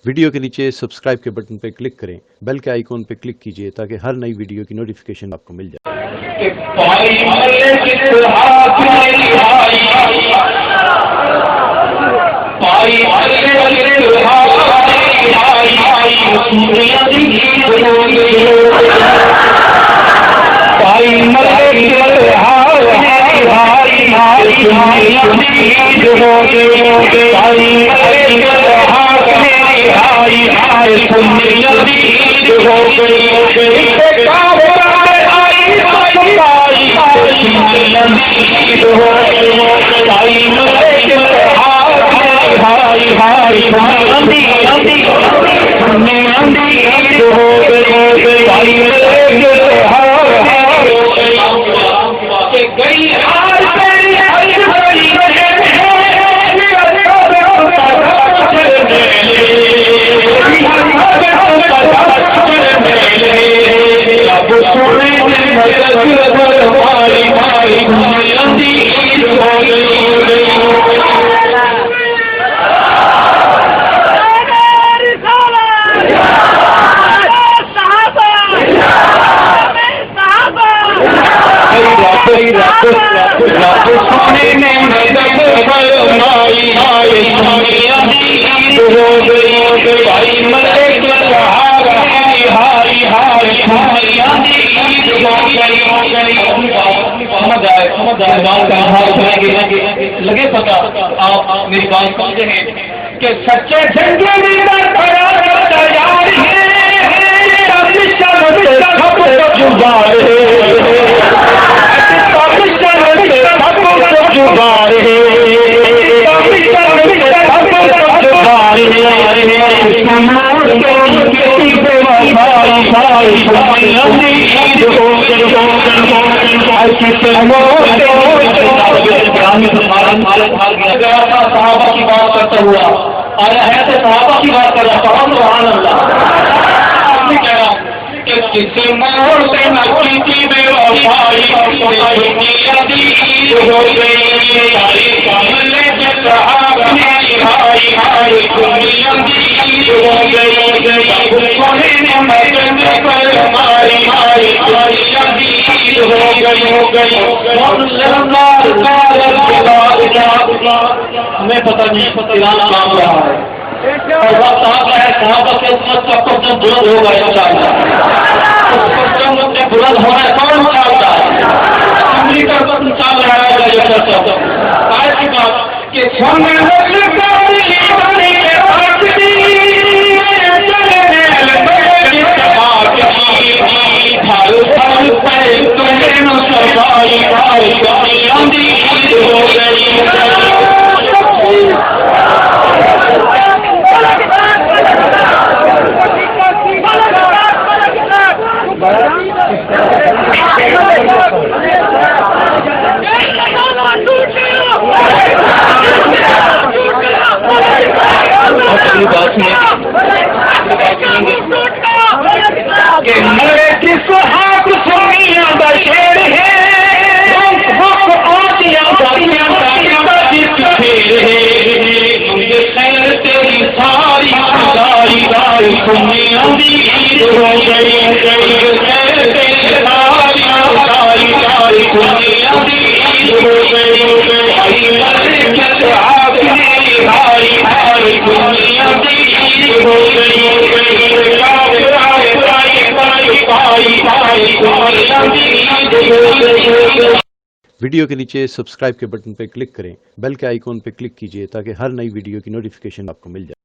Video کے نیچے subscribe کے بٹن پہ کلک کریں، بیل کے آئیکن پہ کلک کیجئے تاکہ ہر نئی ویڈیو کی نوٹیفیکیشن آپ کو مل جائے۔ لگے پتا آپ میری بات سمجھے ہیں کہ سچے جنگی لیڈر تیار ہیں، صحابہ کی بات کرتا ہوا آیا ہے تو صحابہ کی بات کر رہا ہوں، سبحان اللہ۔ کہہ رہا ہوں کہ کسی موڑ سے نکی کی بے وفائی ہو گئی، سامنے کے صحابہ ہائی ہائی دنیا ہو گئی، کوئی نے مدن پر ہماری ہائی ہو گئی۔ ہمیں پتہ نہیں اعلان کام رہا ہے اور وقت آ گیا ہے صحابہ کے امت کا قدم بلند ہوگا انشاءاللہ۔ اس قدم سے بلند ہونا ہے، کون چاہتا ہے؟ امریکہ کا قدم چال رہا ہے یہ چرچا آج کی بات کہ کس ہاتھ سوئیاں بشیر ہے تیری ساری ساری ساری سنیا ہو گئی، ساری ساری سنیا ہو گئی، ویڈیو کے نیچے سبسکرائب کے بٹن پہ کلک کریں، بیل کے آئیکن پہ کلک کیجئے تاکہ ہر نئی ویڈیو کی نوٹیفیکیشن آپ کو مل جائے۔